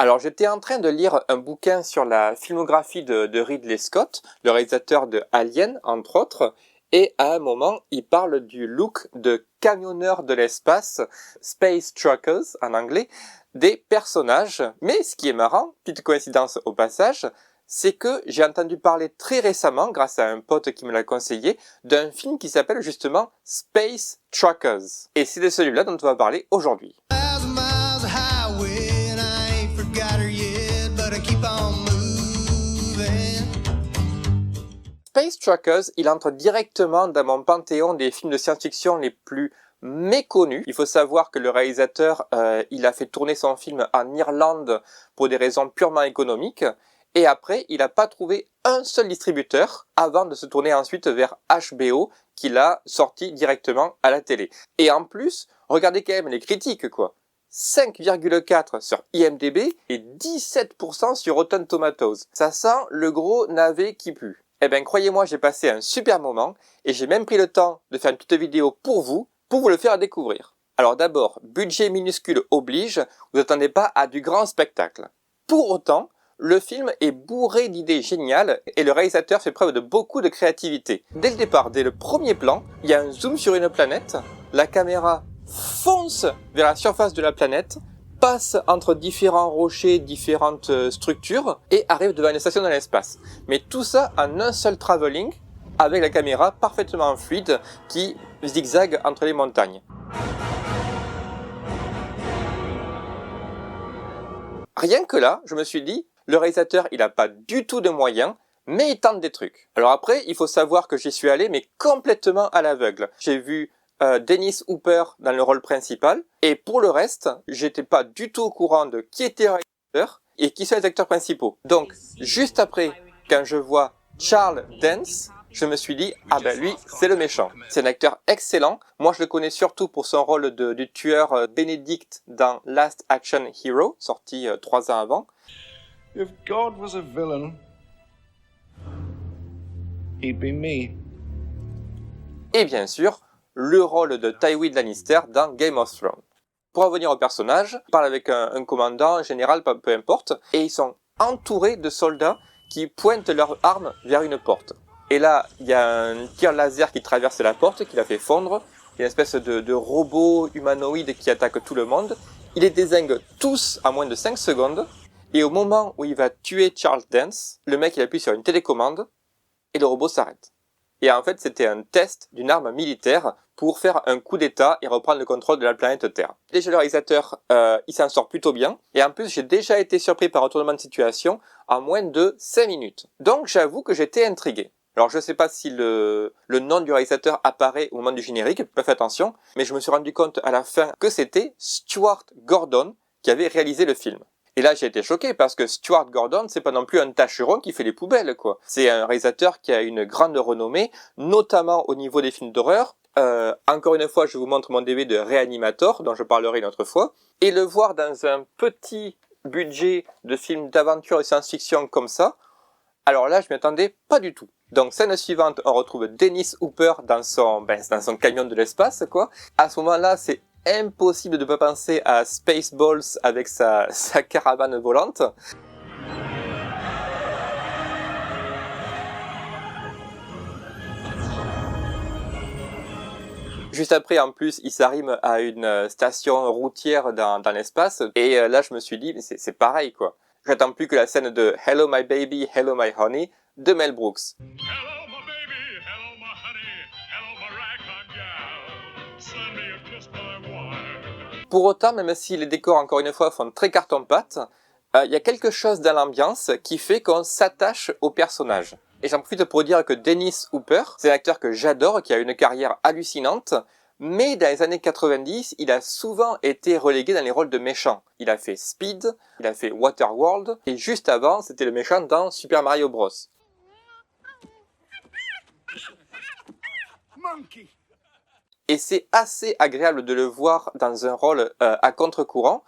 Alors, j'étais en train de lire un bouquin sur la filmographie de Ridley Scott, le réalisateur de Alien, entre autres, et à un moment, il parle du look de camionneurs de l'espace, Space Truckers en anglais, des personnages. Mais ce qui est marrant, petite coïncidence au passage, c'est que j'ai entendu parler très récemment, grâce à un pote qui me l'a conseillé, d'un film qui s'appelle justement Space Truckers. Et c'est de celui-là dont on va parler aujourd'hui. Space Truckers, il entre directement dans mon panthéon des films de science-fiction les plus méconnus. Il faut savoir que le réalisateur, il a fait tourner son film en Irlande pour des raisons purement économiques. Et après, il n'a pas trouvé un seul distributeur avant de se tourner ensuite vers HBO, qu'il a sorti directement à la télé. Et en plus, regardez quand même les critiques, quoi. 5,4 sur IMDb et 17% sur Rotten Tomatoes. Ça sent le gros navet qui pue. Eh bien, croyez-moi, j'ai passé un super moment et j'ai même pris le temps de faire une petite vidéo pour vous le faire découvrir. Alors d'abord, budget minuscule oblige, vous n'attendez pas à du grand spectacle. Pour autant, le film est bourré d'idées géniales et le réalisateur fait preuve de beaucoup de créativité. Dès le départ, dès le premier plan, il y a un zoom sur une planète, la caméra fonce vers la surface de la planète, passe entre différents rochers, différentes structures et arrive devant une station dans l'espace. Mais tout ça en un seul travelling avec la caméra parfaitement fluide qui zigzague entre les montagnes. Rien que là, je me suis dit, le réalisateur, il n'a pas du tout de moyens, mais il tente des trucs. Alors après, il faut savoir que j'y suis allé, mais complètement à l'aveugle. J'ai vu Dennis Hopper dans le rôle principal, et pour le reste, j'étais pas du tout au courant de qui était le réalisateur et qui sont les acteurs principaux. Donc, juste après, quand je vois Charles Dance, je me suis dit, ah ben lui, c'est le méchant. C'est un acteur excellent. Moi, je le connais surtout pour son rôle du tueur Benedict dans Last Action Hero, sorti 3 ans avant. If God was a villain, he'd be me. Et bien sûr, le rôle de Tywin Lannister dans Game of Thrones. Pour revenir au personnage, il parle avec un commandant, un général, peu importe, et ils sont entourés de soldats qui pointent leurs armes vers une porte. Et là, il y a un tir laser qui traverse la porte, qui la fait fondre. Il y a une espèce de robot humanoïde qui attaque tout le monde. Il les dézingue tous en moins de 5 secondes. Et au moment où il va tuer Charles Dance, le mec il appuie sur une télécommande et le robot s'arrête. Et en fait, c'était un test d'une arme militaire pour faire un coup d'état et reprendre le contrôle de la planète Terre. Déjà, le réalisateur, il s'en sort plutôt bien. Et en plus, j'ai déjà été surpris par un retournement de situation en moins de 5 minutes. Donc, j'avoue que j'étais intrigué. Alors, je ne sais pas si le nom du réalisateur apparaît au moment du générique, pas fait attention, mais je me suis rendu compte à la fin que c'était Stuart Gordon qui avait réalisé le film. Et là, j'ai été choqué parce que Stuart Gordon, c'est pas non plus un tâcheron qui fait les poubelles, quoi. C'est un réalisateur qui a une grande renommée, notamment au niveau des films d'horreur. Encore une fois, je vous montre mon DVD de Reanimator, dont je parlerai une autre fois. Et le voir dans un petit budget de film d'aventure et science-fiction comme ça, alors là, je m'y attendais pas du tout. Donc, scène suivante, on retrouve Dennis Hopper dans son camion de l'espace, quoi. À ce moment-là, c'est impossible de ne pas penser à Spaceballs avec sa caravane volante. Juste après, en plus, il s'arrime à une station routière dans l'espace. Et là, je me suis dit, c'est pareil, quoi. J'attends plus que la scène de Hello My Baby, Hello My Honey de Mel Brooks. Hello my baby, hello my honey, hello my ragtime gal, send me a kiss by wire. Pour autant, même si les décors, encore une fois, font très carton-pâte, il y a quelque chose dans l'ambiance qui fait qu'on s'attache au personnage. Et j'en profite pour dire que Dennis Hopper, c'est un acteur que j'adore, qui a une carrière hallucinante, mais dans les années 90, il a souvent été relégué dans les rôles de méchants. Il a fait Speed, il a fait Waterworld, et juste avant, c'était le méchant dans Super Mario Bros. Monkey. Et c'est assez agréable de le voir dans un rôle à contre-courant,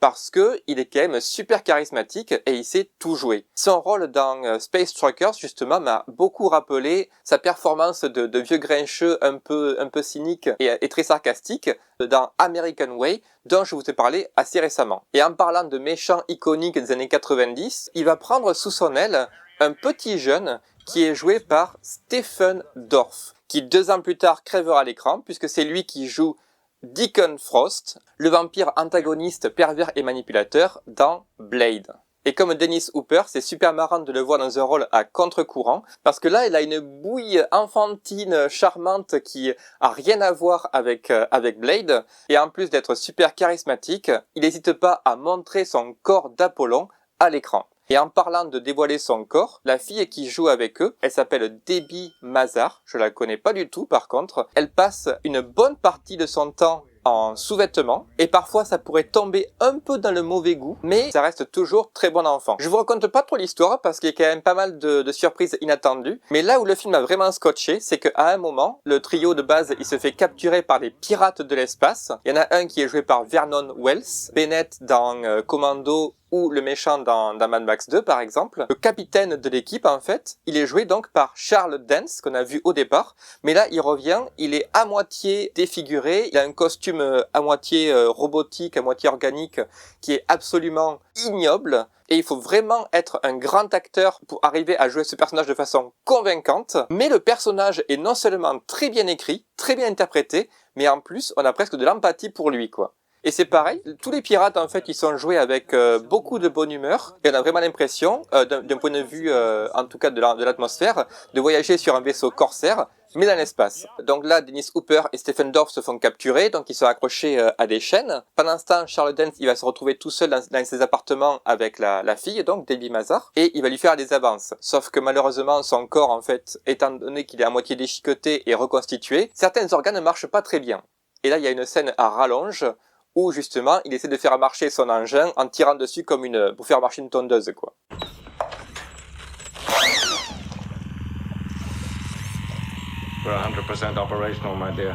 parce que il est quand même super charismatique et il sait tout jouer. Son rôle dans Space Truckers, justement, m'a beaucoup rappelé sa performance de vieux grincheux un peu cynique et très sarcastique dans American Way, dont je vous ai parlé assez récemment. Et en parlant de méchants iconiques des années 90, il va prendre sous son aile un petit jeune qui est joué par Stephen Dorff, qui 2 ans plus tard crèvera à l'écran, puisque c'est lui qui joue Deacon Frost, le vampire antagoniste pervers et manipulateur dans Blade. Et comme Dennis Hooper, c'est super marrant de le voir dans un rôle à contre-courant, parce que là, il a une bouille enfantine, charmante, qui a rien à voir avec Blade, et en plus d'être super charismatique, il n'hésite pas à montrer son corps d'Apollon à l'écran. Et en parlant de dévoiler son corps, la fille qui joue avec eux, elle s'appelle Debbie Mazar, je la connais pas du tout par contre, elle passe une bonne partie de son temps en sous-vêtements, et parfois ça pourrait tomber un peu dans le mauvais goût, mais ça reste toujours très bon enfant. Je vous raconte pas trop l'histoire parce qu'il y a quand même pas mal de surprises inattendues, mais là où le film a vraiment scotché, c'est qu'à un moment, le trio de base, il se fait capturer par des pirates de l'espace. Il y en a un qui est joué par Vernon Wells, Bennett dans Commando, ou le méchant dans Mad Max 2 par exemple. Le capitaine de l'équipe en fait, il est joué donc par Charles Dance qu'on a vu au départ, mais là il revient, il est à moitié défiguré, il a un costume à moitié robotique, à moitié organique qui est absolument ignoble et il faut vraiment être un grand acteur pour arriver à jouer ce personnage de façon convaincante, mais le personnage est non seulement très bien écrit, très bien interprété, mais en plus on a presque de l'empathie pour lui quoi. Et c'est pareil, tous les pirates en fait ils sont joués avec beaucoup de bonne humeur et on a vraiment l'impression, d'un point de vue en tout cas de l'atmosphère, de voyager sur un vaisseau corsaire mais dans l'espace. Donc là Dennis Hooper et Stephen Dorff se font capturer, donc ils sont accrochés à des chaînes. Pendant ce temps, Charles Dance il va se retrouver tout seul dans ses appartements avec la fille, donc Debbie Mazar, et il va lui faire des avances. Sauf que malheureusement son corps en fait, étant donné qu'il est à moitié déchiqueté et reconstitué, certains organes ne marchent pas très bien. Et là il y a une scène à rallonge où justement il essaie de faire marcher son engin en tirant dessus comme pour faire marcher une tondeuse quoi. We're 100% operational, my dear.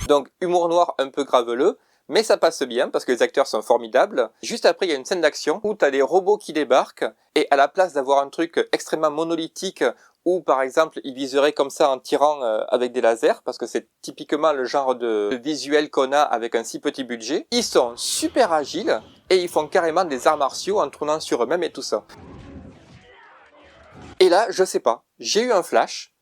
Donc humour noir un peu graveleux, mais ça passe bien parce que les acteurs sont formidables. Juste après il y a une scène d'action où t'as des robots qui débarquent et à la place d'avoir un truc extrêmement monolithique où par exemple ils viseraient comme ça en tirant avec des lasers, parce que c'est typiquement le genre de visuel qu'on a avec un si petit budget, ils sont super agiles et ils font carrément des arts martiaux en tournant sur eux-mêmes et tout ça. Et là, je sais pas, j'ai eu un flash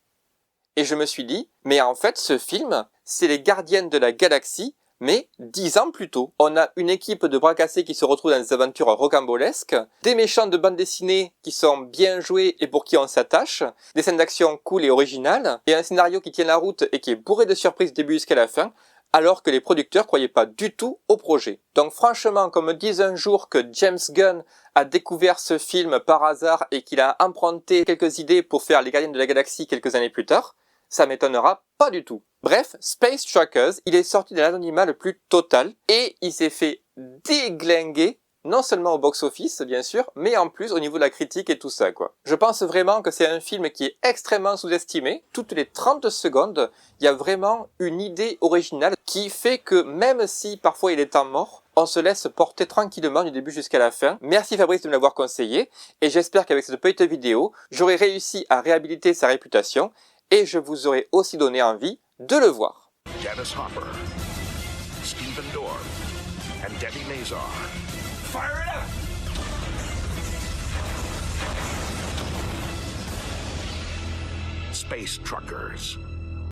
et je me suis dit, mais en fait ce film, c'est les Gardiens de la Galaxie, mais 10 ans plus tôt. On a une équipe de bras cassés qui se retrouve dans des aventures rocambolesques, des méchants de bande dessinée qui sont bien joués et pour qui on s'attache, des scènes d'action cool et originales, et un scénario qui tient la route et qui est bourré de surprises du début jusqu'à la fin, alors que les producteurs croyaient pas du tout au projet. Donc franchement, qu'on me dise un jour que James Gunn a découvert ce film par hasard et qu'il a emprunté quelques idées pour faire les Gardiens de la Galaxie quelques années plus tard, ça m'étonnera pas du tout. Bref, Space Truckers, il est sorti de l'anonymat le plus total et il s'est fait déglinguer, non seulement au box-office bien sûr, mais en plus au niveau de la critique et tout ça quoi. Je pense vraiment que c'est un film qui est extrêmement sous-estimé. Toutes les 30 secondes, il y a vraiment une idée originale qui fait que même si parfois il est temps mort, on se laisse porter tranquillement du début jusqu'à la fin. Merci Fabrice de me l'avoir conseillé et j'espère qu'avec cette petite vidéo, j'aurai réussi à réhabiliter sa réputation et je vous aurai aussi donné envie de le voir. Dennis Hopper, Stephen Dorff, and Debbie Mazar. Fire it up! Space Truckers.